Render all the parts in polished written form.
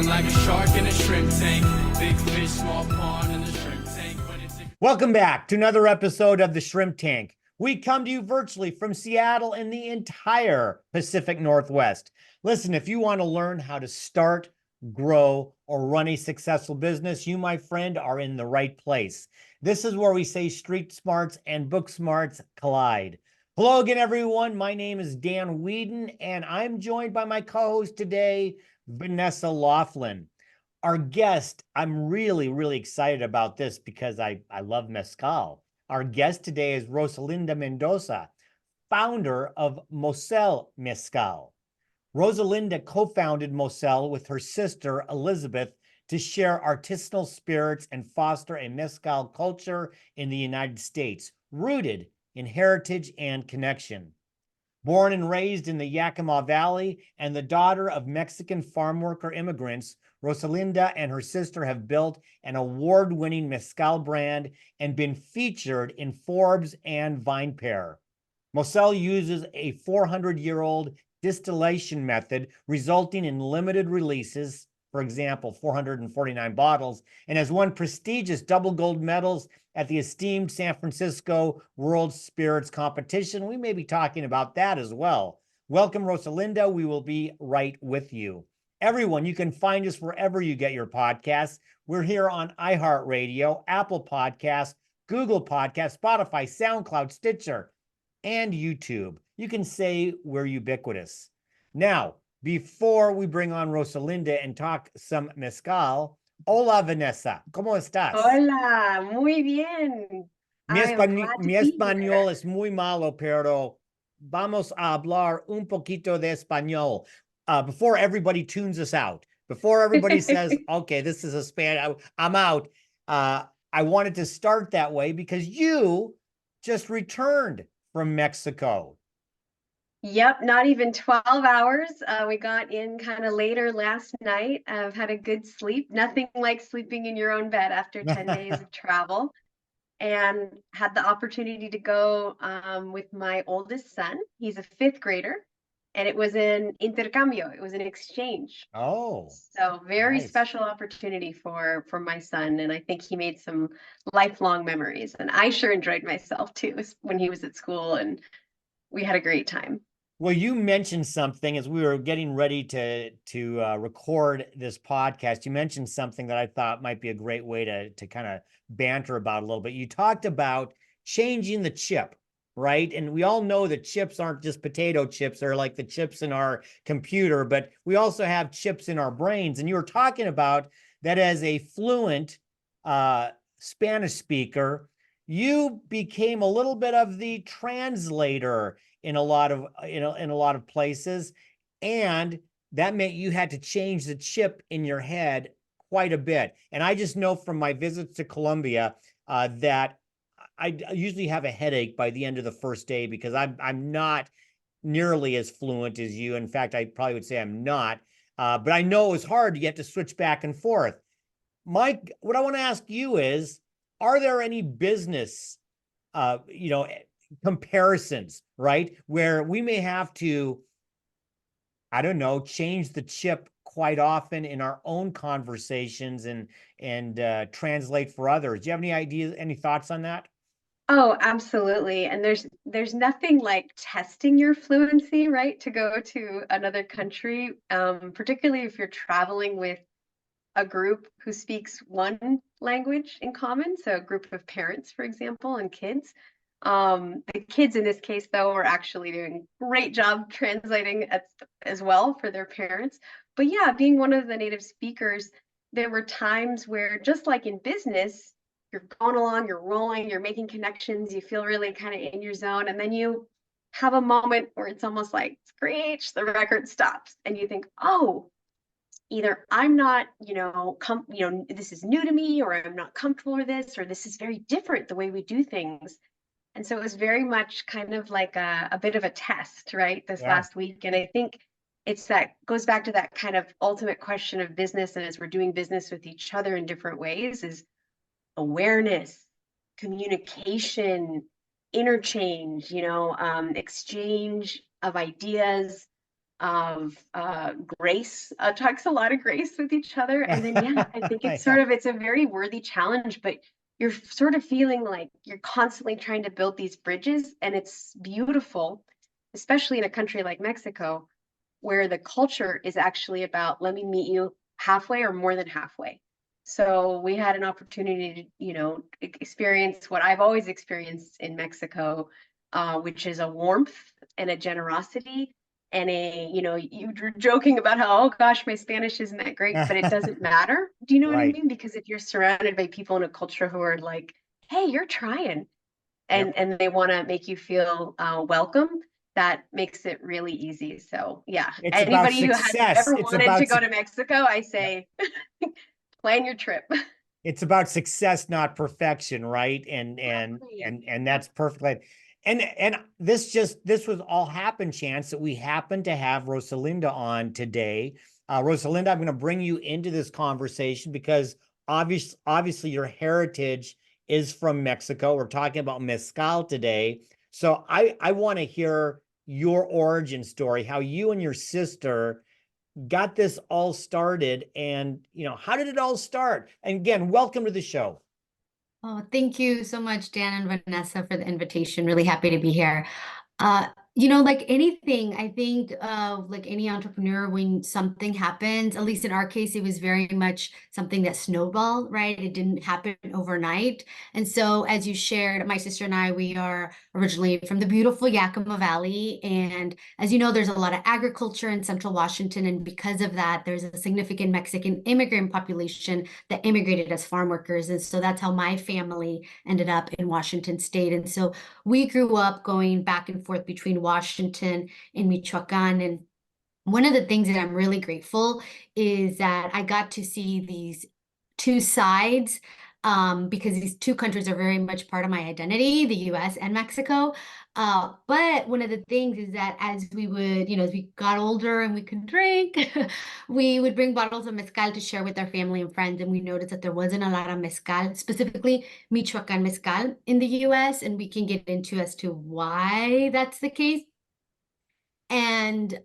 Swimming like a shark in a shrimp tank. Big fish, small pond in the shrimp tank. Welcome back to another episode of the Shrimp Tank. We come to you virtually from Seattle and the entire Pacific Northwest. Listen, if you want to learn how to start, grow, or run a successful business, you, my friend, are in the right place. This is where we say street smarts and book smarts collide. Hello again, everyone. My name is Dan Weedin, and I'm joined by my co-host today, Vanessa Laughlin. Our guest, I'm really excited about this because I love mezcal. Our guest today is Rosalinda Mendoza, founder of Moselle Mezcal. Rosalinda co-founded Moselle with her sister, Elizabeth, to share artisanal spirits and foster a mezcal culture in the United States, rooted in heritage and connection. Born and raised in the Yakima Valley and the daughter of Mexican farm worker immigrants, Rosalinda and her sister have built an award-winning mezcal brand and been featured in Forbes and VinePair. Moselle uses a 400-year-old distillation method, resulting in limited releases, for example, 449 bottles, and has won prestigious double gold medals at the esteemed San Francisco World Spirits Competition. We may be talking about that as well. Welcome, Rosalinda. We will be right with you. Everyone, you can find us wherever you get your podcasts. We're here on iHeartRadio, Apple Podcasts, Google Podcasts, Spotify, SoundCloud, Stitcher, and YouTube. You can say we're ubiquitous. Now, before we bring on Rosalinda and talk some mezcal, hola, Vanessa. ¿Cómo estás? Hola, muy bien. Mi, I am glad to mi be español here. es muy malo, pero vamos a hablar un poquito de español before everybody tunes us out. Before everybody says, okay, this is a Spanish, I'm out. I wanted to start that way because you just returned from Mexico. Yep, not even 12 hours. We got in kind of later last night. I've had a good sleep. Nothing like sleeping in your own bed after 10 days of travel. And had the opportunity to go with my oldest son. He's a fifth grader. And it was an intercambio. It was an exchange. Oh, So very nice. special opportunity for my son. And I think he made some lifelong memories. And I sure enjoyed myself too when he was at school, and we had a great time. Well, you mentioned something as we were getting ready to record this podcast. You mentioned something that I thought might be a great way to kind of banter about a little bit. You talked about changing the chip, right? And we all know that chips aren't just potato chips. They're like the chips in our computer, but we also have chips in our brains. And you were talking about that as a fluent Spanish speaker, you became a little bit of the translator in a lot of places, and that meant you had to change the chip in your head quite a bit. And I just know from my visits to Colombia that I usually have a headache by the end of the first day because I'm not nearly as fluent as you. In fact, I probably would say I'm not. But I know it was hard to get to switch back and forth. Mike, what I want to ask you is, are there any business, comparisons, right, where we may have to, I don't know, change the chip quite often in our own conversations and translate for others? Do you have any ideas, any thoughts on that? Oh, absolutely. And there's nothing like testing your fluency, right? To go to another country, particularly if you're traveling with a group who speaks one language in common. So a group of parents, for example, and kids. The kids in this case, though, are actually doing a great job translating as well for their parents. But yeah, being one of the native speakers, there were times where, just like in business, you're going along, you're rolling, you're making connections, you feel really kind of in your zone, and then you have a moment where it's almost like, screech, the record stops, and you think, oh, either I'm not, this is new to me, or I'm not comfortable with this, or this is very different the way we do things. And so it was very much kind of like a bit of a test, right, this last week. And I think goes back to that kind of ultimate question of business. And as we're doing business with each other in different ways, is awareness, communication, interchange, exchange of ideas, of grace, talks a lot of grace with each other. And then, yeah, I think it's Yeah. it's a very worthy challenge, but you're sort of feeling like you're constantly trying to build these bridges. And it's beautiful, especially in a country like Mexico, where the culture is actually about, let me meet you halfway or more than halfway. So we had an opportunity to, experience what I've always experienced in Mexico, which is a warmth and a generosity and you were joking about how, oh gosh, my Spanish isn't that great, but it doesn't matter. Do you know what I Right. mean? Because if you're surrounded by people in a culture who are like, hey, you're trying, Yep. and they want to make you feel welcome, that makes it really easy. So yeah, It's about anybody who has success. ever It's wanted about to go to Mexico, I say, plan your trip. it's about success, not perfection, right? Exactly. And that's perfectly. And this was all happen chance that we happen to have Rosalinda on today. Rosalinda, I'm going to bring you into this conversation because obviously your heritage is from Mexico. We're talking about mezcal today, so I want to hear your origin story, how you and your sister got this all started, and how did it all start? And again, welcome to the show. Oh, thank you so much, Dan and Vanessa, for the invitation. Really happy to be here. Uh, like anything, I think like any entrepreneur, when something happens, at least in our case, it was very much something that snowballed, right? It didn't happen overnight. And so, as you shared, my sister and I, we are originally from the beautiful Yakima Valley. And as you know, there's a lot of agriculture in central Washington. And because of that, there's a significant Mexican immigrant population that immigrated as farm workers. And so that's how my family ended up in Washington State. And so we grew up going back and forth between Washington and Michoacan. And one of the things that I'm really grateful is that I got to see these two sides, because these two countries are very much part of my identity, the US and Mexico. But one of the things is that as we would, as we got older and we could drink, we would bring bottles of mezcal to share with our family and friends. And we noticed that there wasn't a lot of mezcal, specifically Michoacan mezcal in the US. And we can get into as to why that's the case. And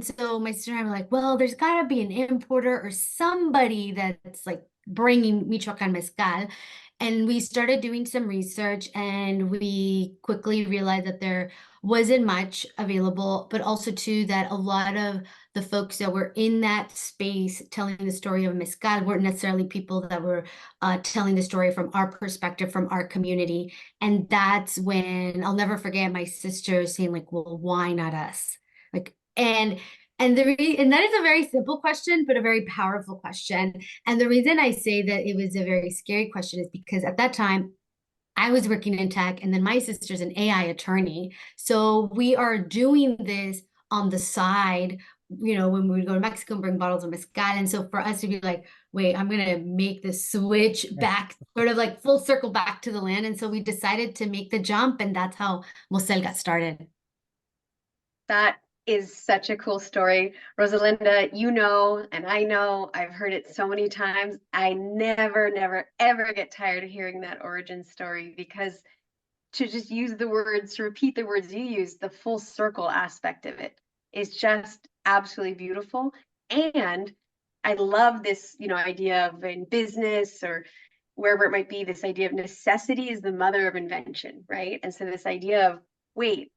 so my sister and I were like, well, there's got to be an importer or somebody that's like bringing Michoacan mezcal. And we started doing some research, and we quickly realized that there wasn't much available, but also too that a lot of the folks that were in that space telling the story of mezcal weren't necessarily people that were telling the story from our perspective, from our community. And that's when I'll never forget my sister saying like, well, why not us? Like, and that is a very simple question, but a very powerful question. And the reason I say that it was a very scary question is because at that time I was working in tech, and then my sister's an AI attorney. So we are doing this on the side, when we would go to Mexico and bring bottles of mezcal. And so for us to be like, wait, I'm going to make the switch back, sort of like full circle back to the land. And so we decided to make the jump, and that's how Moselle got started. That is such a cool story. Rosalinda, and I know, I've heard it so many times. I never, never, ever get tired of hearing that origin story, because to just use the words, to repeat the words you use, the full circle aspect of it is just absolutely beautiful. And I love this, idea of in business or wherever it might be, this idea of necessity is the mother of invention, right? And so this idea of, wait,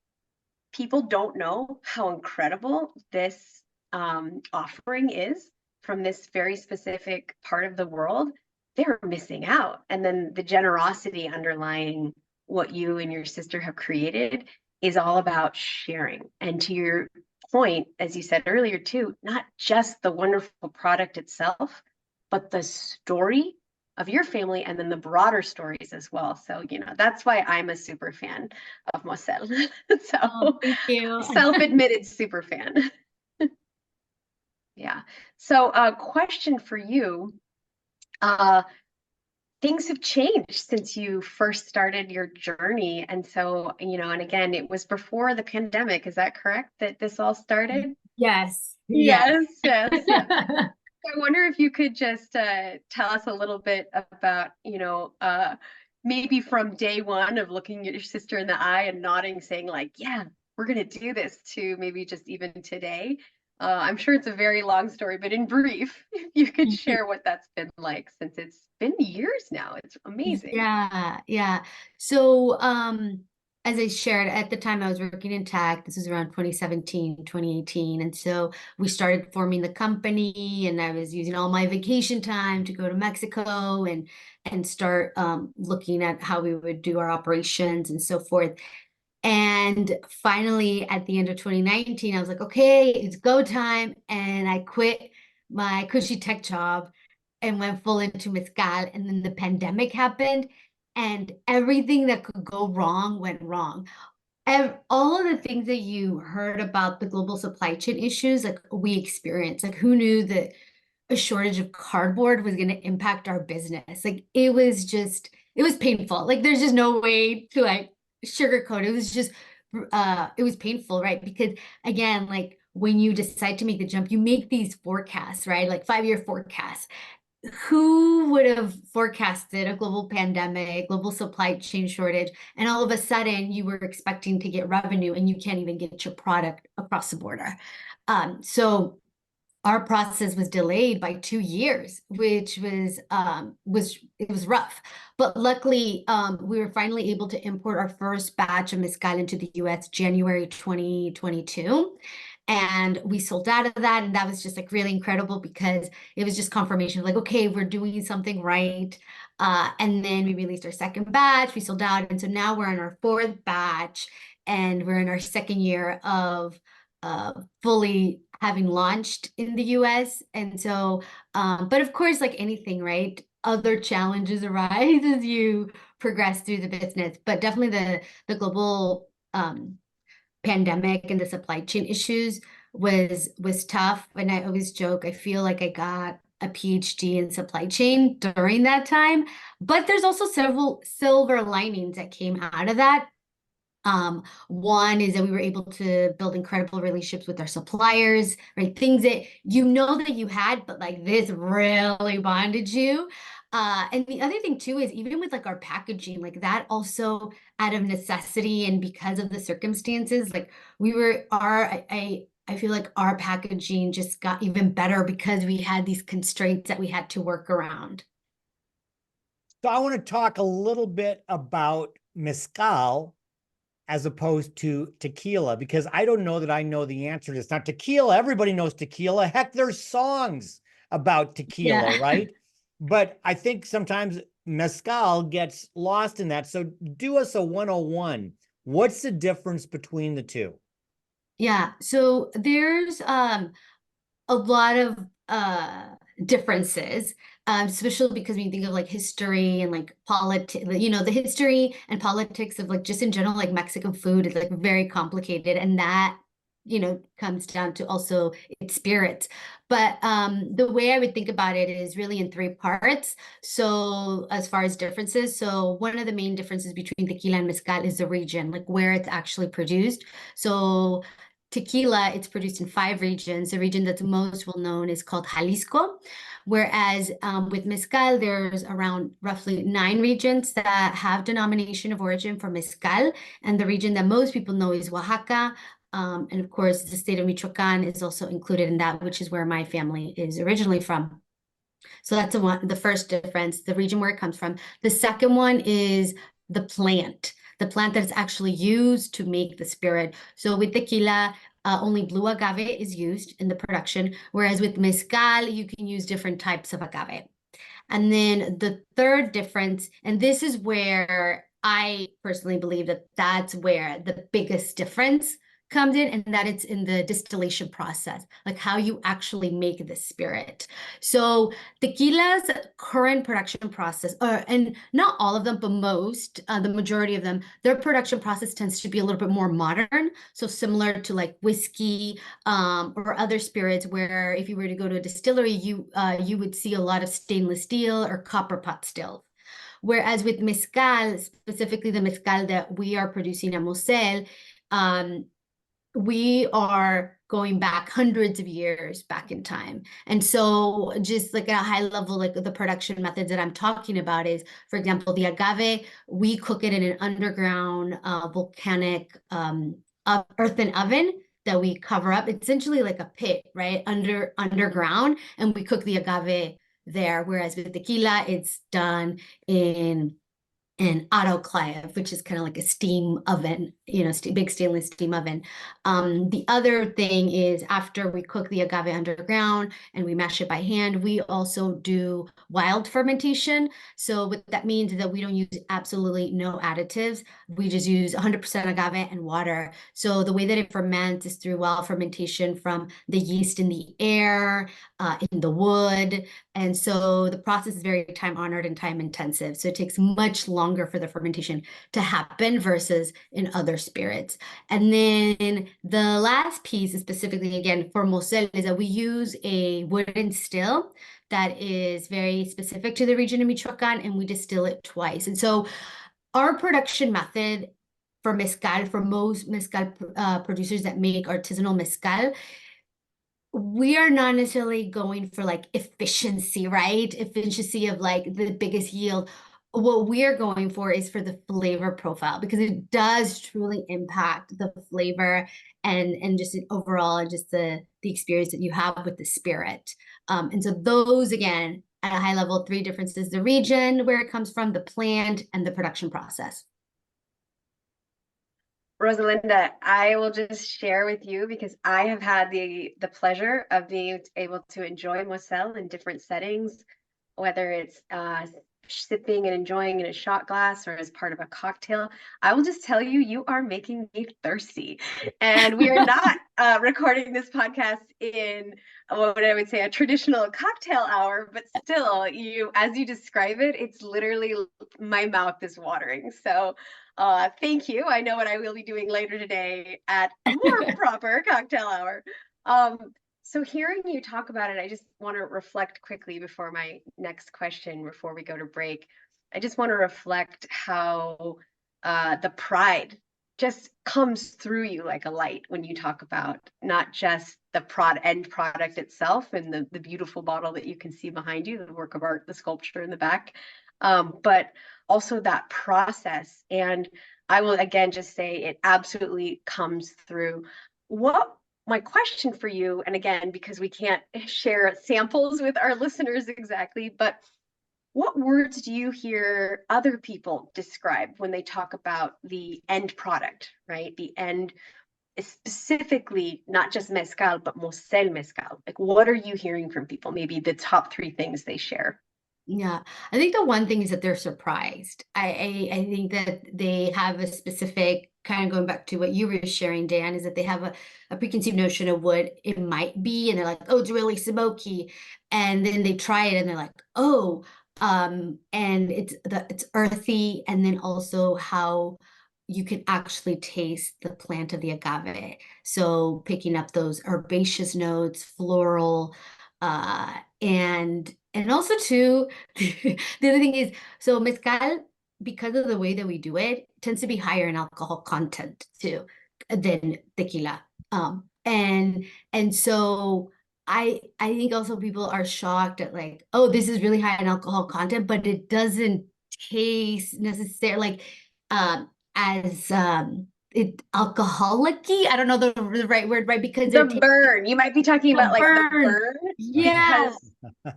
people don't know how incredible this offering is from this very specific part of the world. They're missing out. And then the generosity underlying what you and your sister have created is all about sharing. And to your point, as you said earlier too, not just the wonderful product itself, but the story of your family and then the broader stories as well. So, that's why I'm a super fan of Moselle. So, Oh, thank you. self-admitted super fan. Yeah. So, a question for you. Things have changed since you first started your journey. And so, and again, it was before the pandemic. Is that correct, that this all started? Yes. Yes, yes, yes. I wonder if you could just tell us a little bit about, maybe from day one of looking at your sister in the eye and nodding, saying like, yeah, we're going to do this to maybe just even today. I'm sure it's a very long story, but in brief, if you could share what that's been like, since it's been years now. It's amazing. Yeah. So, as I shared at the time I was working in tech, this was around 2017, 2018. And so we started forming the company, and I was using all my vacation time to go to Mexico and start looking at how we would do our operations and so forth. And finally, at the end of 2019, I was like, okay, it's go time. And I quit my cushy tech job and went full into mezcal. And then the pandemic happened, and everything that could go wrong went wrong. All of the things that you heard about the global supply chain issues, like we experienced, like who knew that a shortage of cardboard was going to impact our business? Like it was painful. Like there's just no way to like sugarcoat it. It was just it was painful, right? Because again, like when you decide to make the jump, you make these forecasts, right? Like 5-year forecasts. Who would have forecasted a global pandemic, global supply chain shortage, and all of a sudden you were expecting to get revenue and you can't even get your product across the border? So our process was delayed by 2 years, which was rough. But luckily, we were finally able to import our first batch of mezcal into the US January 2022. And we sold out of that. And that was just like really incredible because it was just confirmation of like, okay, we're doing something right. And then we released our second batch, we sold out. And so now we're in our fourth batch, and we're in our second year of fully having launched in the US. And so, but of course, like anything, right? Other challenges arise as you progress through the business. But definitely the global pandemic and the supply chain issues was tough. And I always joke, I feel like I got a PhD in supply chain during that time. But there's also several silver linings that came out of that. One is that we were able to build incredible relationships with our suppliers, right? Things that you know that you had, but like this really bonded you. And the other thing too is even with like our packaging, like that also out of necessity and because of the circumstances, like we were I feel like our packaging just got even better because we had these constraints that we had to work around. So I want to talk a little bit about mezcal as opposed to tequila, because I don't know that I know the answer to this. Now, tequila, everybody knows tequila. Heck, there's songs about tequila, right? But I think sometimes mezcal gets lost in that. So do us a 101. What's the difference between the two? Yeah, so there's a lot of differences, especially because when you think of like history and like politics, the history and politics of like just in general, like Mexican food is like very complicated, and that comes down to also its spirits. But the way I would think about it is really in three parts. So as far as differences, so one of the main differences between tequila and mezcal is the region, like where it's actually produced. So tequila, it's produced in 5 regions. The region that's most well known is called Jalisco, whereas with mezcal, there's around roughly 9 regions that have denomination of origin for mezcal, and the region that most people know is Oaxaca. And of course, the state of Michoacan is also included in that, which is where my family is originally from. So that's the first difference, the region where it comes from. The second one is the plant that is actually used to make the spirit. So with tequila, only blue agave is used in the production, whereas with mezcal, you can use different types of agave. And then the third difference, and this is where I personally believe that that's where the biggest difference comes in, and that it's in the distillation process, like how you actually make the spirit. So tequila's current production process, and not all of them, but most, the majority of them, their production process tends to be a little bit more modern. So similar to like whiskey or other spirits, where if you were to go to a distillery, you would see a lot of stainless steel or copper pot stills. Whereas with mezcal, specifically the mezcal that we are producing at Moselle, we are going back hundreds of years back in time. And so just like at a high level, like the production methods that I'm talking about is, for example, the agave, we cook it in an underground volcanic earthen oven that we cover up. It's essentially like a pit, right? Underground, and we cook the agave there. Whereas with tequila, it's done in an autoclave, which is kind of like a steam oven, you know, big stainless steam oven. The other thing is after we cook the agave underground and we mash it by hand, we also do wild fermentation. So what that means is that we don't use absolutely no additives. We just use 100% agave and water. So the way that it ferments is through wild fermentation from the yeast in the air, in the wood. And so the process is very time honored and time intensive. So it takes much longer for the fermentation to happen versus in other spirits. And then the last piece is specifically, again, for Moselle, is that we use a wooden still that is very specific to the region of Michoacan, and we distill it twice. And so our production method for mezcal, for most mezcal producers that make artisanal mezcal, we are not necessarily going for like efficiency, right? Efficiency of like the biggest yield. What we are going for is for the flavor profile, because it does truly impact the flavor and just overall just the experience that you have with the spirit. And so those, again, at a high level, three differences: the region where it comes from, the plant, and the production process. Rosalinda, I will just share with you because I have had the pleasure of being able to enjoy Moselle in different settings, whether it's sipping and enjoying in a shot glass or as part of a cocktail. I will just tell you, you are making me thirsty. And we are not recording this podcast in what I would say a traditional cocktail hour, but still, as you describe it, it's literally my mouth is watering. So thank you. I know what I will be doing later today at more proper cocktail hour. So hearing you talk about it, I just want to reflect quickly before my next question, before we go to break. I just want to reflect how the pride just comes through you like a light when you talk about not just the end product itself and the beautiful bottle that you can see behind you, the work of art, the sculpture in the back, but also that process. And I will again just say it absolutely comes through. My question for you, and again, because we can't share samples with our listeners exactly, but what words do you hear other people describe when they talk about the end product, right? The end, specifically, not just mezcal, but Moselle Mezcal. Like, what are you hearing from people? Maybe the top three things they share. Yeah, I think the one thing is that they're surprised. I think that they have a specific, kind of going back to what you were sharing, Dan, is that they have a preconceived notion of what it might be, and they're like, oh, it's really smoky. And then they try it and they're like, oh, and it's earthy, and then also how you can actually taste the plant of the agave. So picking up those herbaceous notes, floral, and also too, the other thing is, so mezcal, because of the way that we do it, tends to be higher in alcohol content too than tequila. And so I think also people are shocked at like, oh, this is really high in alcohol content, but it doesn't taste necessarily like as it alcoholic-y. I don't know the right word, right? Because the burn. You might be talking about like the burn. Yeah.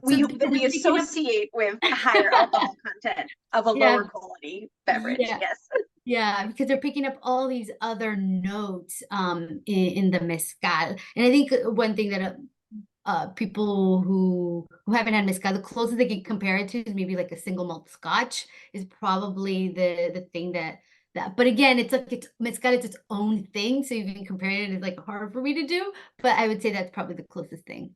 Because we associate with higher alcohol content of a lower quality beverage. Yeah. Yes. Yeah, because they're picking up all these other notes in the mezcal. And I think one thing that people who haven't had mezcal, the closest they can compare it to is maybe like a single malt scotch is probably the thing that but again, it's like mezcal, it's its own thing, so even comparing it is like hard for me to do, but I would say that's probably the closest thing.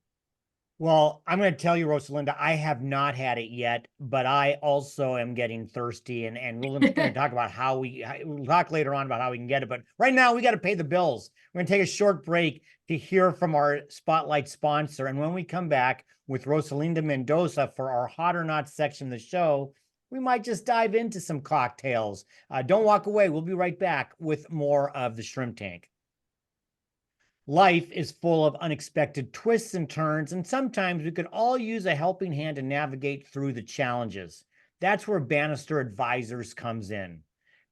Well, I'm going to tell you, Rosalinda, I have not had it yet, but I also am getting thirsty, and we're going to talk about we'll talk later on about how we can get it. But right now, we got to pay the bills. We're going to take a short break to hear from our spotlight sponsor. And when we come back with Rosalinda Mendoza for our hot or not section of the show, we might just dive into some cocktails. Don't walk away. We'll be right back with more of the Shrimp Tank. Life is full of unexpected twists and turns, and sometimes we could all use a helping hand to navigate through the challenges. That's where Bannister Advisors comes in.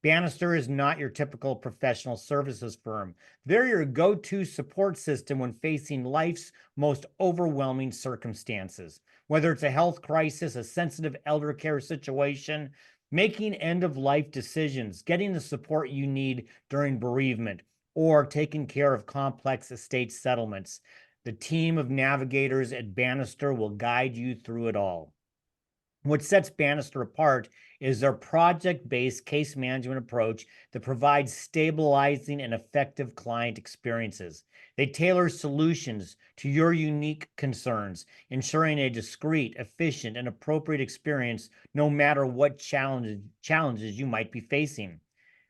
Bannister is not your typical professional services firm. They're your go-to support system when facing life's most overwhelming circumstances. Whether it's a health crisis, a sensitive elder care situation, making end-of-life decisions, getting the support you need during bereavement, or taking care of complex estate settlements, the team of navigators at Bannister will guide you through it all. What sets Bannister apart is their project-based case management approach that provides stabilizing and effective client experiences. They tailor solutions to your unique concerns, ensuring a discreet, efficient, and appropriate experience no matter what challenges you might be facing.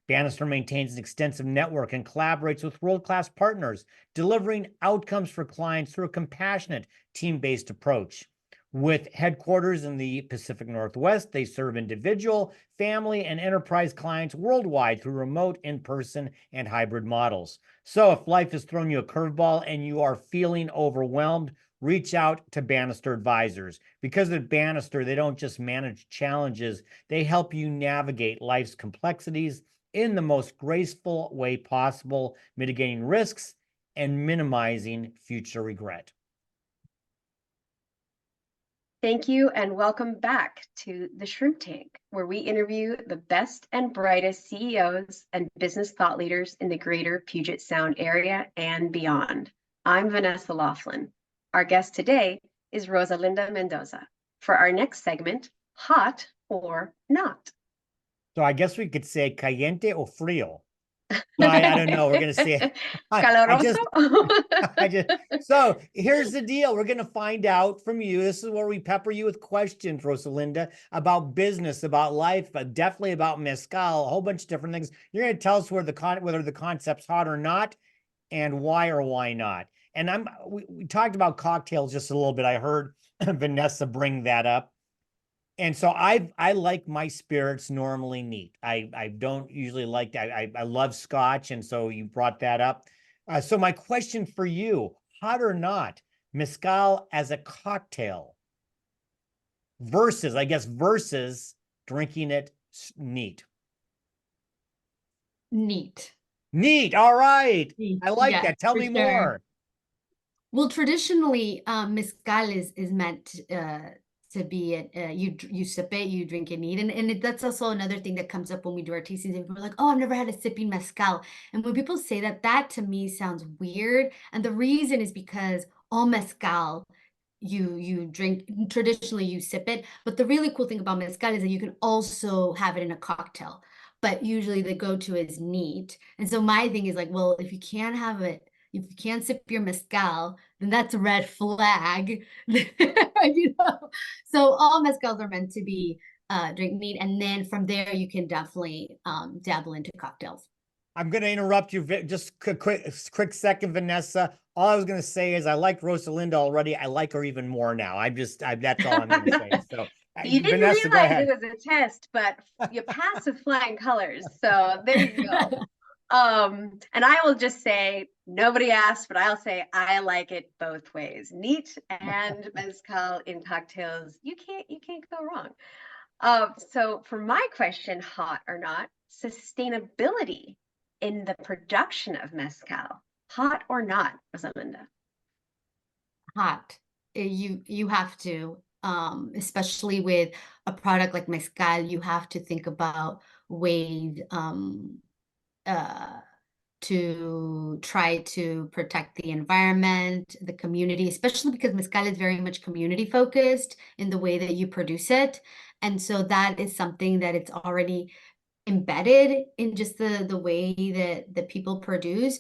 Bannister maintains an extensive network and collaborates with world-class partners, delivering outcomes for clients through a compassionate, team-based approach. With headquarters in the Pacific Northwest, they serve individual, family, and enterprise clients worldwide through remote, in-person, and hybrid models. So if life has thrown you a curveball and you are feeling overwhelmed, reach out to Bannister Advisors. Because at Bannister, they don't just manage challenges, they help you navigate life's complexities in the most graceful way possible, mitigating risks and minimizing future regret. Thank you and welcome back to the Shrimp Tank, where we interview the best and brightest CEOs and business thought leaders in the greater Puget Sound area and beyond. I'm Vanessa Laughlin. Our guest today is Rosalinda Mendoza. For our next segment, hot or not. So I guess we could say caliente o frío. No, I don't know. We're going to say Caloroso? So here's the deal. We're going to find out from you. This is where we pepper you with questions, Rosalinda, about business, about life, but definitely about mezcal, a whole bunch of different things. You're going to tell us whether the concept's hot or not, and why or why not. And we talked about cocktails just a little bit. I heard Vanessa bring that up. And so I like my spirits normally neat. I don't usually like I love scotch, and so you brought that up. So my question for you, hot or not, mezcal as a cocktail versus drinking it neat. Neat. Neat. All right. Neat. I like Yeah, that. Tell for me sure. more. Well, traditionally, mezcal is meant to be you sip it, you drink it neat, and that's also another thing that comes up when we do our tastings. And people are like, "Oh, I've never had a sipping mezcal," and when people say that, that to me sounds weird. And the reason is because all mezcal you drink traditionally, you sip it, but the really cool thing about mezcal is that you can also have it in a cocktail, but usually the go-to is neat. And so my thing is like, well, if you can't have it, if you can't sip your mezcal, then that's a red flag. You know, so all mezcals are meant to be drink neat, and then from there you can definitely dabble into cocktails. I'm going to interrupt you just a quick second, Vanessa. All I was going to say is I like Rosalinda already. I like her even more now. That's all I'm going to say. So You didn't Vanessa, go realize ahead. it was a test, but you passed with flying colors. So there you go. And I will just say, nobody asked, but I'll say I like it both ways. Neat and mezcal in cocktails, you can't go wrong. So for my question, hot or not, sustainability in the production of mezcal, hot or not, Rosalinda? Hot. You have to, especially with a product like mezcal, you have to think about ways to try to protect the environment, the community, especially because mezcal is very much community focused in the way that you produce it. And so that is something that it's already embedded in just the way that people produce.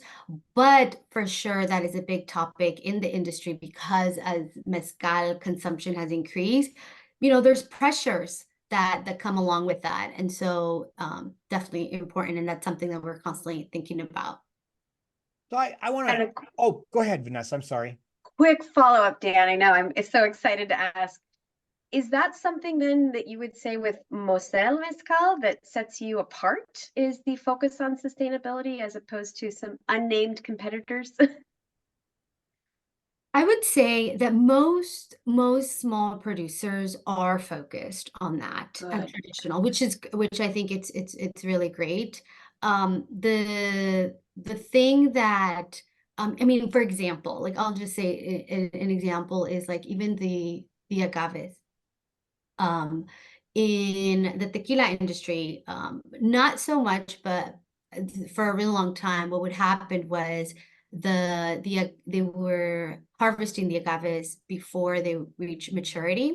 But for sure, that is a big topic in the industry because as mezcal consumption has increased, you know, there's pressures that come along with that. And so definitely important. And that's something that we're constantly thinking about. So I want to, go ahead, Vanessa. I'm sorry. Quick follow-up, Dan. I know I'm so excited to ask. Is that something then that you would say with Moselle Mezcal that sets you apart, is the focus on sustainability as opposed to some unnamed competitors? I would say that most small producers are focused on that and Good. traditional, which I think it's really great. The thing that I mean, for example, like I'll just say an example is like even the agaves. Um, in the tequila industry, not so much, but for a really long time, what would happen was they were harvesting the agaves before they reach maturity.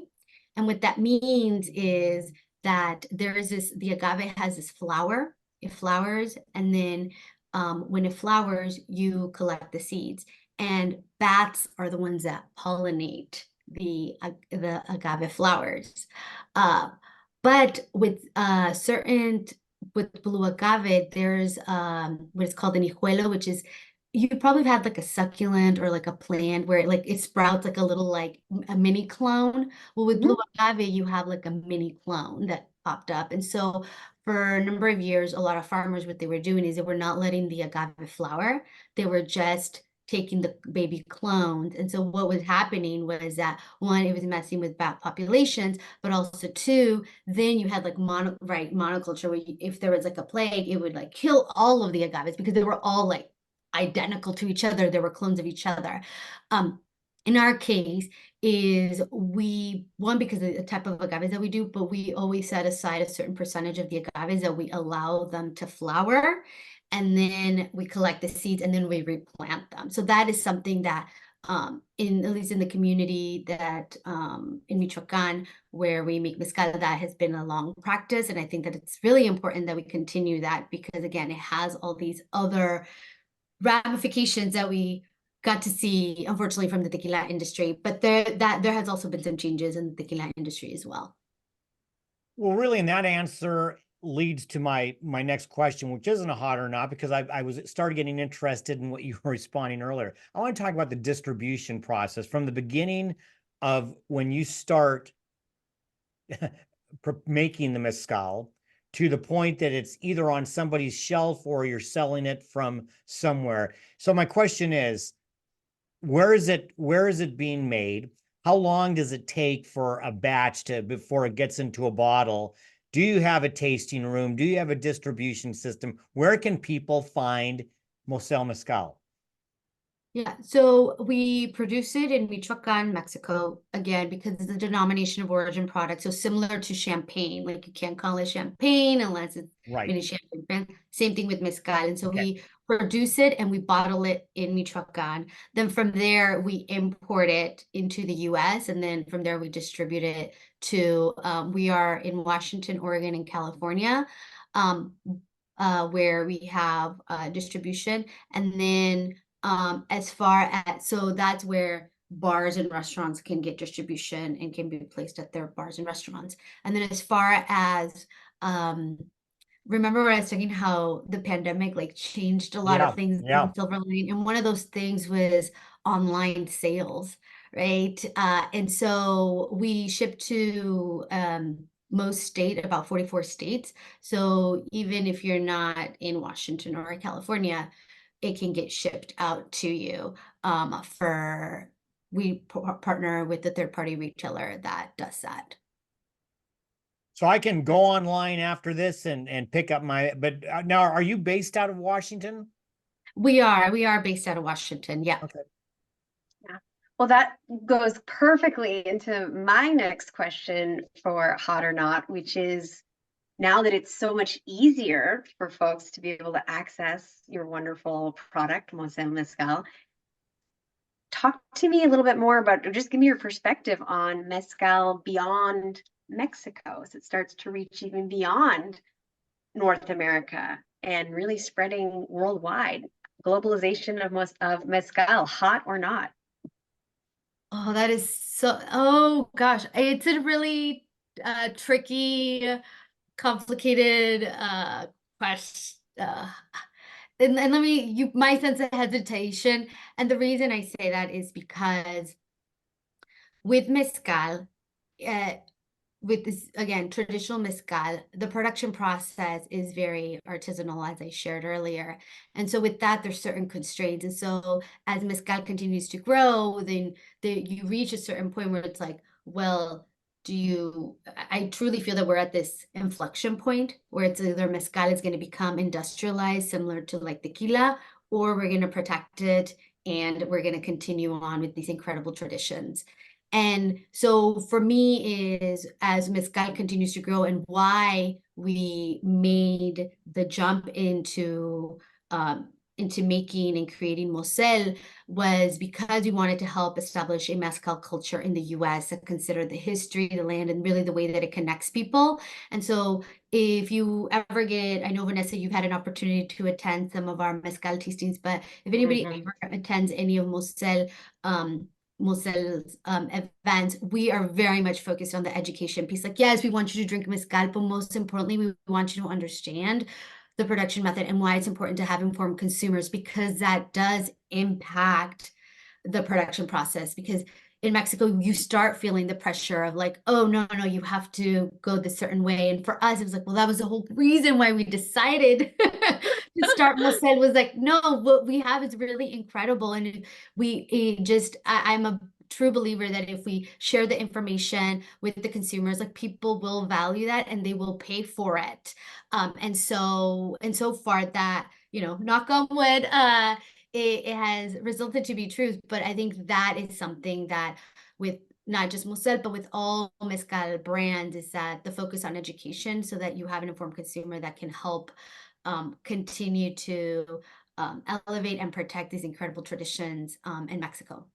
And what that means is that the agave has this flower, it flowers, and then when it flowers, you collect the seeds. And bats are the ones that pollinate the agave flowers. Uh, but with blue agave, there's what is called an hijuelo, which is you probably have had like a succulent or like a plant where like it sprouts like a little like a mini clone. Well, with blue Mhm. agave, you have like a mini clone that popped up. And so for a number of years, a lot of farmers, what they were doing is they were not letting the agave flower. They were just taking the baby clones. And so what was happening was that one, it was messing with bat populations, but also two, then you had like monoculture where if there was like a plague, it would like kill all of the agaves because they were all like identical to each other. They were clones of each other. Um, in our case is one because of the type of agaves that we do, but we always set aside a certain percentage of the agaves that we allow them to flower, and then we collect the seeds and then we replant them. So that is something that in at least in the community that in Michoacan where we make mezcal, that has been a long practice. And I think that it's really important that we continue that because again, it has all these other ramifications that we got to see, unfortunately, from the tequila industry. But there has also been some changes in the tequila industry as well. Well, really, and that answer leads to my next question, which isn't a hot or not, because I was started getting interested in what you were responding earlier. I want to talk about the distribution process from the beginning of when you start making the mezcal to the point that it's either on somebody's shelf or you're selling it from somewhere. So my question is, where is it being made? How long does it take for a batch to before it gets into a bottle? Do you have a tasting room? Do you have a distribution system? Where can people find Moselle Mezcal? Yeah, so we produce it in Michoacan, Mexico, again, because it's a denomination of origin product. So similar to champagne, like you can't call it champagne unless it's Right. made in champagne brand. Same thing with mezcal. And so Okay. we produce it and we bottle it in Michoacan. Then from there, we import it into the US. And then from there, we distribute it to, we are in Washington, Oregon, and California, um, where we have distribution. And then as far as so that's where bars and restaurants can get distribution and can be placed at their bars and restaurants. And then as far as remember when I was talking how the pandemic like changed a lot Yeah. of things Yeah. in Silver Lane, and one of those things was online sales, right? And so we ship to about 44 states. So even if you're not in Washington or California, it can get shipped out to you for we partner with the third party retailer that does that. So I can go online after this and pick up but now are you based out of Washington? We are based out of Washington. Yeah. Okay. Yeah. Well, that goes perfectly into my next question for hot or not, which is now that it's so much easier for folks to be able to access your wonderful product, Moselle Mezcal, talk to me a little bit more about, or just give me your perspective on mezcal beyond Mexico as it starts to reach even beyond North America and really spreading worldwide. Globalization of mezcal, hot or not. Oh, that is so, oh gosh, it's a really tricky, complicated question. And let me, my sense of hesitation. And the reason I say that is because with mezcal, uh, with this, again, traditional mezcal, the production process is very artisanal, as I shared earlier. And so with that, there's certain constraints. And so as mezcal continues to grow, then you reach a certain point where it's like, well, I truly feel that we're at this inflection point where it's either mezcal is going to become industrialized, similar to like tequila, or we're going to protect it and we're going to continue on with these incredible traditions. And so for me is as mezcal continues to grow and why we made the jump into making and creating Moselle was because we wanted to help establish a mezcal culture in the US and consider the history, the land, and really the way that it connects people. And so if you ever get, I know Vanessa, you've had an opportunity to attend some of our mezcal tastings, but if anybody ever attends any of Moselle's events, we are very much focused on the education piece. Like, yes, we want you to drink mezcal, but most importantly, we want you to understand the production method and why it's important to have informed consumers, because that does impact the production process. Because in Mexico, you start feeling the pressure of like, oh, no, you have to go this certain way. And for us, it was like, well, that was the whole reason why we decided to start Moselle was like, no, what we have is really incredible. And I'm a true believer that if we share the information with the consumers, like people will value that and they will pay for it. And so far that, knock on wood, it has resulted to be true. But I think that is something that with not just Moselle, but with all mezcal brands is that the focus on education so that you have an informed consumer that can help continue to elevate and protect these incredible traditions in Mexico.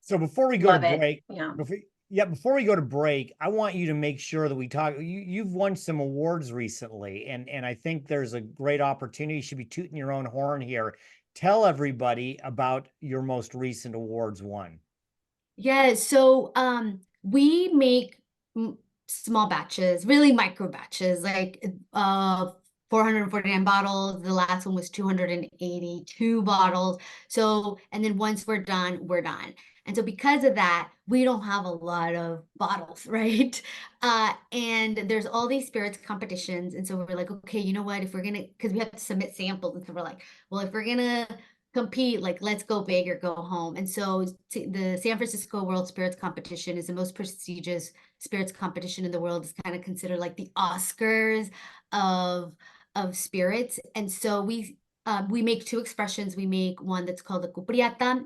So before we go Love to it. break, Yeah. before we go to break, I want you to make sure that we talk. You've won some awards recently, and I think there's a great opportunity. You should be tooting your own horn here. Tell everybody about your most recent awards won. Yeah, so we make small batches, really micro batches, like 449 bottles. The last one was 282 bottles. So, and then once we're done, we're done. And so because of that, we don't have a lot of bottles, right? And there's all these spirits competitions. And so we're like, okay, you know what, if we're gonna, because we have to submit samples. And so we're like, well, if we're gonna compete, like let's go big or go home. And so the San Francisco World Spirits Competition is the most prestigious spirits competition in the world. It's kind of considered like the Oscars of spirits. And so we make two expressions. We make one that's called the cupriata,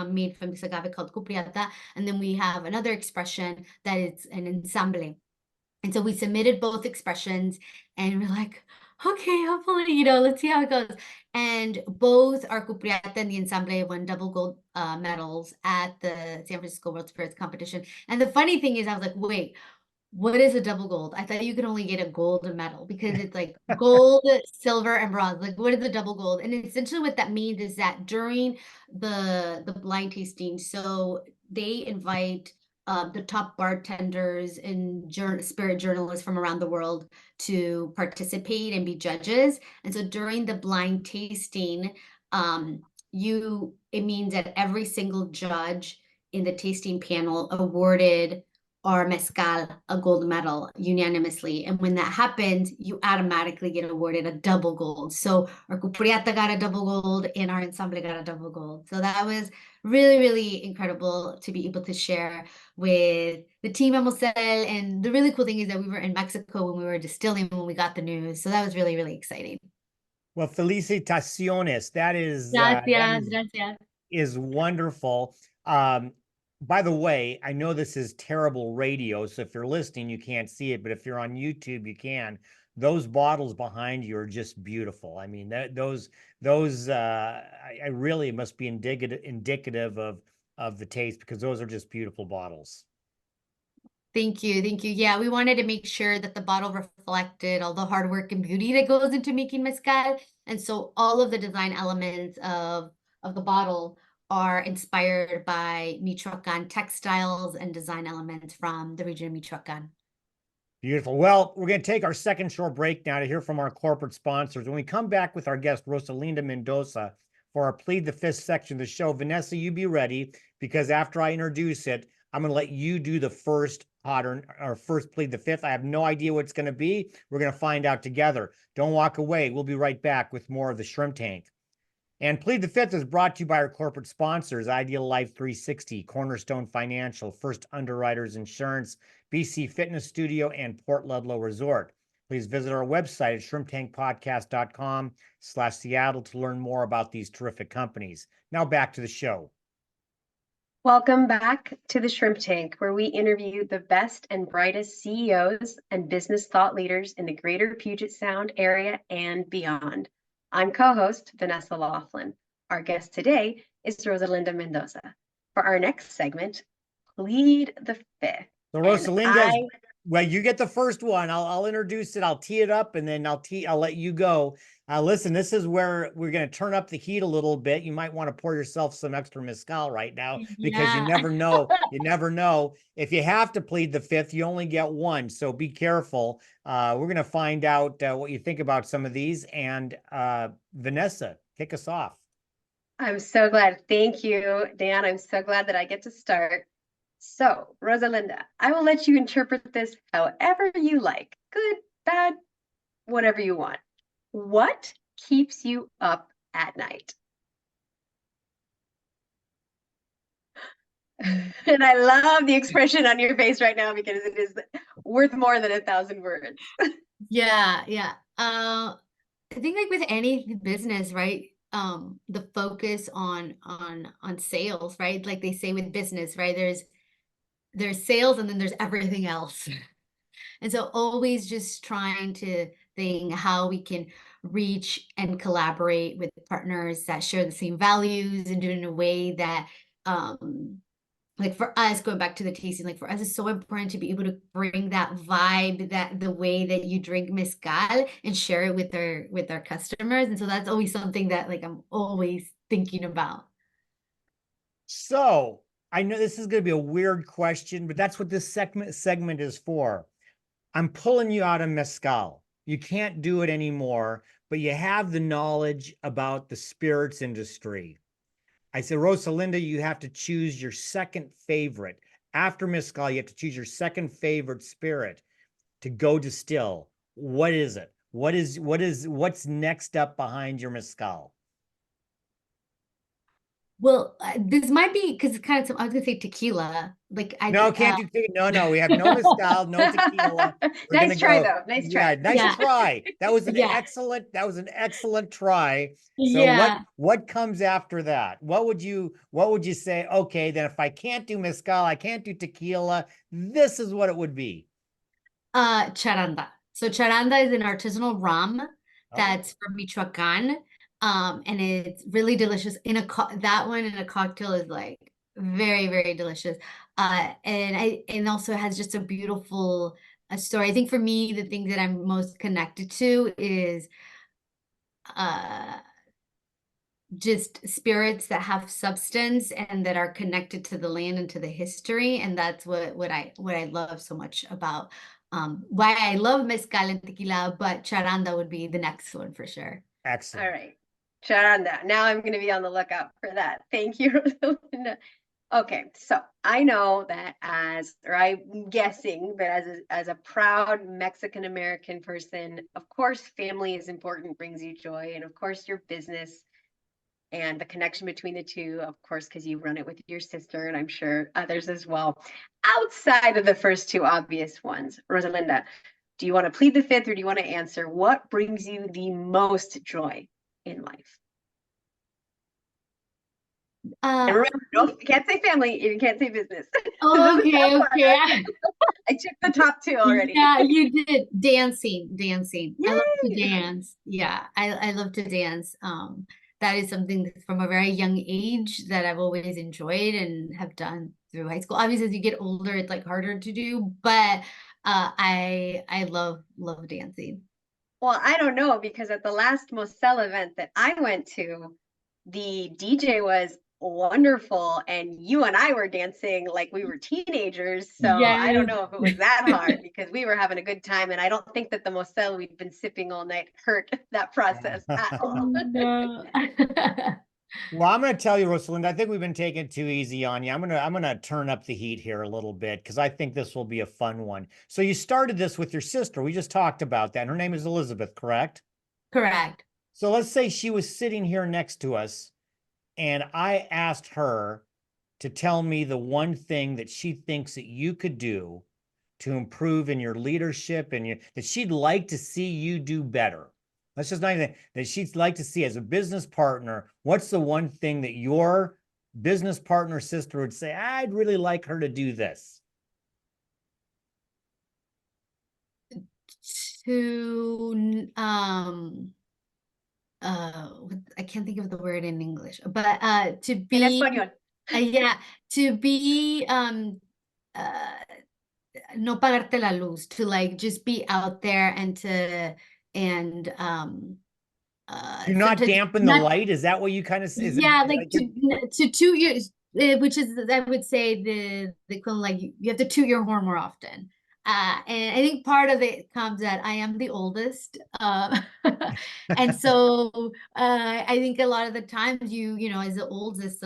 made from this agave called cupriata, and then we have another expression that is an ensamble. And so we submitted both expressions and we're like, okay, hopefully, let's see how it goes. And both our Cupriata and the Ensemble won double gold medals at the San Francisco World Spirits Competition. And the funny thing is, I was like, wait, what is a double gold? I thought you could only get a gold medal because it's like gold, silver, and bronze. Like, what is a double gold? And essentially what that means is that during the blind tasting, so they invite the top bartenders and spirit journalists from around the world to participate and be judges. And so during the blind tasting, it means that every single judge in the tasting panel awarded our mezcal a gold medal unanimously. And when that happens, you automatically get awarded a double gold. So our Cupriata got a double gold and our Ensemble got a double gold. So that was really, really incredible to be able to share with the team at Moselle. And the really cool thing is that we were in Mexico when we were distilling when we got the news. So that was really, really exciting. Well, felicitaciones. That Gracias. is wonderful. By the way, I know this is terrible radio, so if you're listening, you can't see it, but if you're on YouTube, you can. Those bottles behind you are just beautiful. I mean, I really must be indicative of the taste, because those are just beautiful bottles. Thank you. Yeah, we wanted to make sure that the bottle reflected all the hard work and beauty that goes into making mezcal. And so all of the design elements of the bottle are inspired by Michoacan textiles and design elements from the region of Michoacan. Beautiful. Well, we're going to take our second short break now to hear from our corporate sponsors. When we come back with our guest, Rosalinda Mendoza, for our Plead the Fifth section of the show, Vanessa, you be ready, because after I introduce it, I'm going to let you do the first pot or first plead the fifth. I have no idea what it's going to be. We're going to find out together. Don't walk away. We'll be right back with more of the Shrimp Tank. And Plead the Fifth is brought to you by our corporate sponsors, Ideal Life 360, Cornerstone Financial, First Underwriters Insurance, BC Fitness Studio, and Port Ludlow Resort. Please visit our website at shrimptankpodcast.com/Seattle to learn more about these terrific companies. Now back to the show. Welcome back to the Shrimp Tank, where we interview the best and brightest CEOs and business thought leaders in the greater Puget Sound area and beyond. I'm co-host Vanessa Laughlin. Our guest today is Rosalinda Mendoza. For our next segment, Plead the Fifth. So Rosalinda, well, you get the first one. I'll introduce it. I'll tee it up, and then I'll let you go. Listen, this is where we're going to turn up the heat a little bit. You might want to pour yourself some extra mezcal right now, because you never know. You never know. If you have to plead the fifth, you only get one. So be careful. We're going to find out what you think about some of these. And Vanessa, kick us off. I'm so glad. Thank you, Dan. I'm so glad that I get to start. So, Rosalinda, I will let you interpret this however you like. Good, bad, whatever you want. What keeps you up at night? And I love the expression on your face right now, because it is worth more than 1,000 words. Yeah. I think like with any business, right? The focus on sales, right? Like they say with business, right? There's sales, and then there's everything else. And so always just trying to think how we can reach and collaborate with partners that share the same values, and do it in a way that, like for us, going back to the tasting, like for us, it's so important to be able to bring that vibe, that the way that you drink mezcal, and share it with our customers. And so that's always something that like I'm always thinking about. So I know this is going to be a weird question, but that's what this segment is for. I'm pulling you out of mezcal. You can't do it anymore, but you have the knowledge about the spirits industry. I said, Rosalinda, you have to choose your second favorite. After mezcal, you have to choose your second favorite spirit to go distill. What is it? What's next up behind your mezcal? Well, this might be because it's kind of I was gonna say tequila. Like No, can't do tequila. No, we have no mezcal, no tequila. Nice try, though. Nice try. Yeah, nice try. That was an excellent try. So what comes after that? What would you say? Okay, then if I can't do mezcal, I can't do tequila, this is what it would be. Charanda. So charanda is an artisanal rum that's from Michoacan. And it's really delicious that one in a cocktail is like very, very delicious. And also has just a beautiful story. I think for me, the thing that I'm most connected to is just spirits that have substance and that are connected to the land and to the history. And that's what I love so much about why I love mezcal and tequila, but charanda would be the next one for sure. Excellent. All right. Charanda. Now I'm going to be on the lookout for that. Thank you, Rosalinda. Okay, so I know that I'm guessing that as a proud Mexican American person, of course, family is important, brings you joy, and of course, your business and the connection between the two, of course, because you run it with your sister, and I'm sure others as well. Outside of the first two obvious ones, Rosalinda, do you want to plead the fifth, or do you want to answer what brings you the most joy in life? And remember, you can't say family, you can't say business. Oh, okay. I took the top two already. Yeah, you did. Dancing. Yay! I love to dance. Yeah, I love to dance. That is something from a very young age that I've always enjoyed and have done through high school. Obviously, as you get older, it's like harder to do, but I love dancing. Well, I don't know, because at the last Moselle event that I went to, the DJ was wonderful, and you and I were dancing like we were teenagers. So I don't know if it was that hard, because we were having a good time, and I don't think that the Moselle we'd been sipping all night hurt that process at all. No. Well, I'm going to tell you, Rosalinda, I think we've been taking it too easy on you. I'm going to turn up the heat here a little bit because I think this will be a fun one. So you started this with your sister. We just talked about that. And her name is Elizabeth, correct? Correct. So let's say she was sitting here next to us and I asked her to tell me the one thing that she thinks that you could do to improve in your leadership and that she'd like to see you do better. Let's just not even that she'd like to see as a business partner. What's the one thing that your business partner sister would say, I'd really like her to do this? To I can't think of the word in English, but to En be español. yeah, to be no pagarte la luz, to like just be out there and to and Do not sometimes dampen the not, light. Is that what you kind of is yeah, it, like to toot your, which is I would say the equivalent, like you have to toot your horn more often. And I think part of it comes that I am the oldest, and so I think a lot of the times you know, as the oldest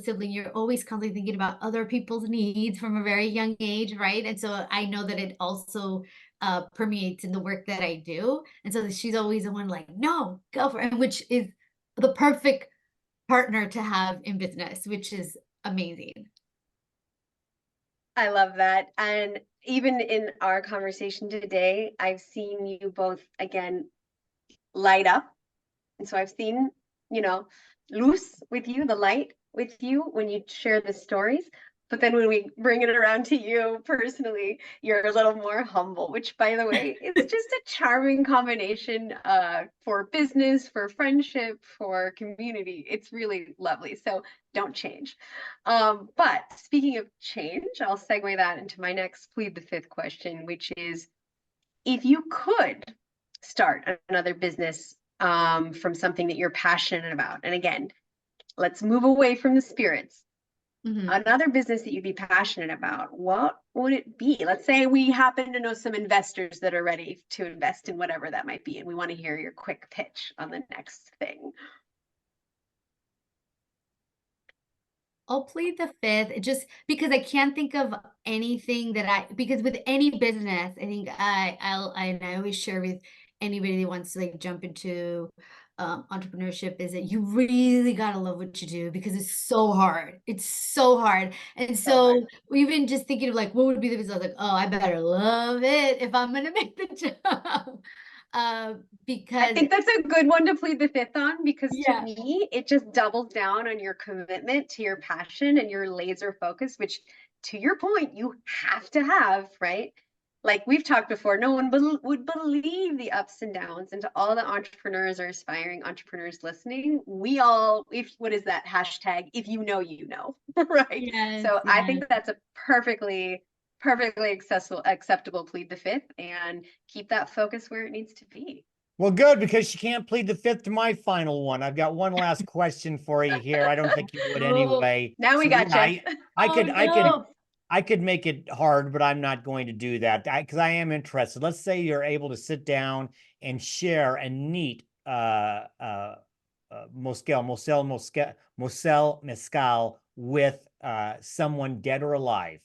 sibling, you're always constantly thinking about other people's needs from a very young age, right? And so I know that it also permeates in the work that I do. And so she's always the one like, no, go for it, which is the perfect partner to have in business, which is amazing. I love that. And even in our conversation today, I've seen you both again light up. And so I've seen, you know, luz with you, the light with you when you share the stories. But then when we bring it around to you personally, you're a little more humble, which, by the way, is just a charming combination for business, for friendship, for community. It's really lovely. So don't change. But speaking of change, I'll segue that into my next plead the fifth question, which is if you could start another business from something that you're passionate about, and again, let's move away from the spirits. Another business that you'd be passionate about, what would it be? Let's say we happen to know some investors that are ready to invest in whatever that might be, and we want to hear your quick pitch on the next thing. I'll plead the fifth just because I can't think of anything because with any business, I think I always share with anybody that wants to like jump into entrepreneurship is that you really gotta love what you do because it's so hard. It's so hard. And so even just thinking of like what would be the business, I was like, oh, I better love it if I'm gonna make the job. Because I think that's a good one to plead the fifth on because yeah. to me, it just doubles down on your commitment to your passion and your laser focus, which to your point, you have to have, right? Like we've talked before, no one would believe the ups and downs. And to all the entrepreneurs or aspiring entrepreneurs listening, we all, what is that hashtag? If you know, you know, right? Yes, So I yes. think that's a perfectly acceptable plead the fifth and keep that focus where it needs to be. Well, good, because she can't plead the fifth to my final one. I've got one last question for you here. I don't think you would Oh, anyway. Now we So got yeah, you. I oh could, no. I could make it hard, but I'm not going to do that because I am interested. Let's say you're able to sit down and share and neat Moselle Mezcal with someone dead or alive,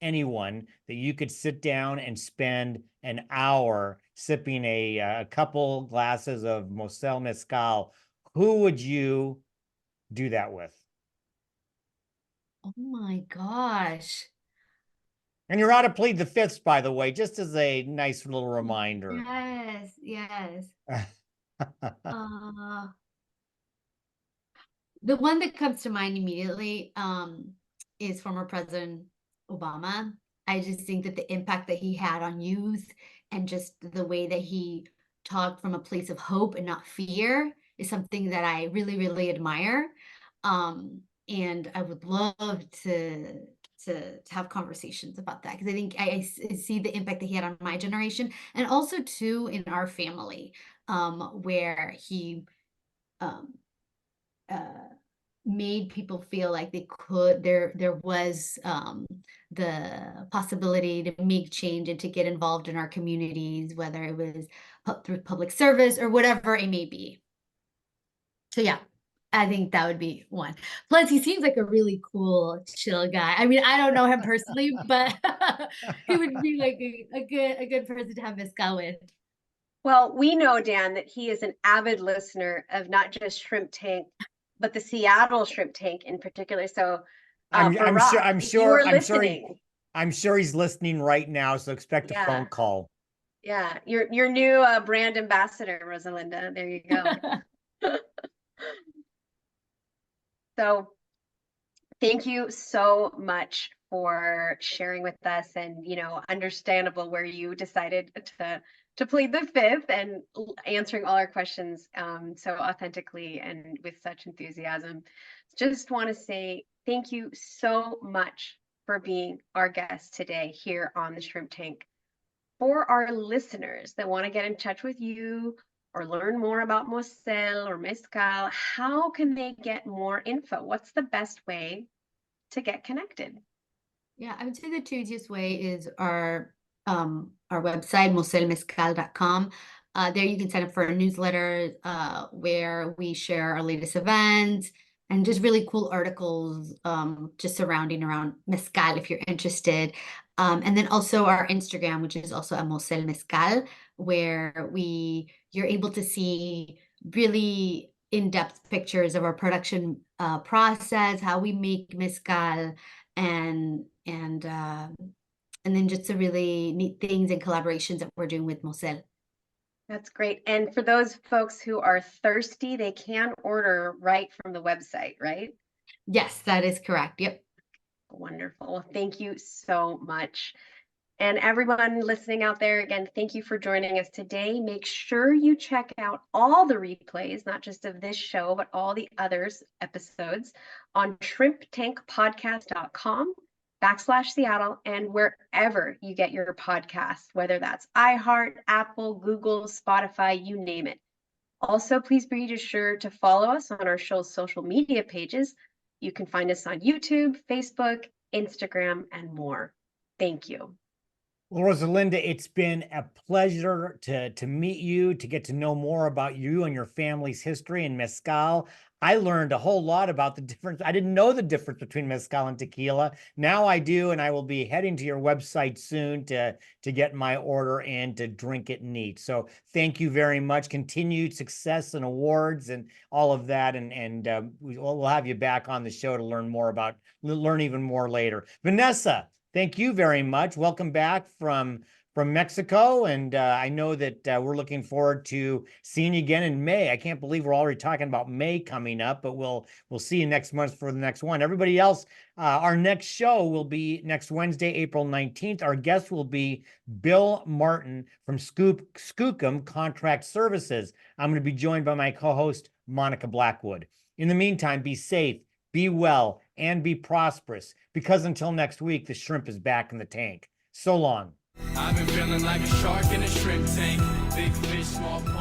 anyone that you could sit down and spend an hour sipping a couple glasses of Moselle Mezcal, who would you do that with? Oh my gosh. And you're out to plead the fifths, by the way, just as a nice little reminder. Yes, yes. Uh, the one that comes to mind immediately is former President Obama. I just think that the impact that he had on youth and just the way that he talked from a place of hope and not fear is something that I really, really admire. And I would love to have conversations about that because I think I see the impact that he had on my generation and also too in our family, where he um, made people feel like they could there was the possibility to make change and to get involved in our communities, whether it was through public service or whatever it may be. So yeah, I think that would be one. Plus, he seems like a really cool, chill guy. I mean, I don't know him personally, but he would be like a good person to have mezcal with. Well, we know, Dan, that he is an avid listener of not just Shrimp Tank, but the Seattle Shrimp Tank in particular. So, I'm sure, Barack, if you are listening, I'm sure he's listening right now. So expect a yeah, phone call. yeah, your new brand ambassador, Rosalinda. There you go. So, thank you so much for sharing with us, and understandable where you decided to plead the fifth and answering all our questions so authentically and with such enthusiasm. Just want to say thank you so much for being our guest today here on the Shrimp Tank. For our listeners that want to get in touch with you or learn more about Moselle or Mezcal, how can they get more info? What's the best way to get connected? Yeah, I would say the two easiest way is our website, mosellemezcal.com. There you can sign up for a newsletter where we share our latest events and just really cool articles just surrounding around mezcal if you're interested. And then also our Instagram, which is also a Moselle Mezcal, where you're able to see really in-depth pictures of our production process, how we make mezcal, and then just the really neat things and collaborations that we're doing with Moselle. That's great. And for those folks who are thirsty, they can order right from the website, right? Yes, that is correct. Yep. Wonderful. Thank you so much. And everyone listening out there, again, thank you for joining us today. Make sure you check out all the replays, not just of this show, but all the others episodes on shrimptankpodcast.com/Seattle and wherever you get your podcasts, whether that's iHeart, Apple, Google, Spotify, you name it. Also, please be sure to follow us on our show's social media pages. You can find us on YouTube, Facebook, Instagram, and more. Thank you. Well, Rosalinda, it's been a pleasure to meet you, to get to know more about you and your family's history in mezcal. I learned a whole lot about the difference. I didn't know the difference between mezcal and tequila. Now I do, and I will be heading to your website soon to get my order and to drink it neat. So thank you very much. Continued success and awards and all of that. And we'll have you back on the show to learn even more later. Vanessa, thank you very much. Welcome back from Mexico. And I know that we're looking forward to seeing you again in May. I can't believe we're already talking about May coming up, but we'll see you next month for the next one. Everybody else, our next show will be next Wednesday, April 19th. Our guest will be Bill Martin from Skookum Contract Services. I'm going to be joined by my co-host, Monica Blackwood. In the meantime, be safe, be well, and be prosperous, because until next week, the shrimp is back in the tank. So long. I've been feeling like a shark in a shrimp tank. Big fish, small pond.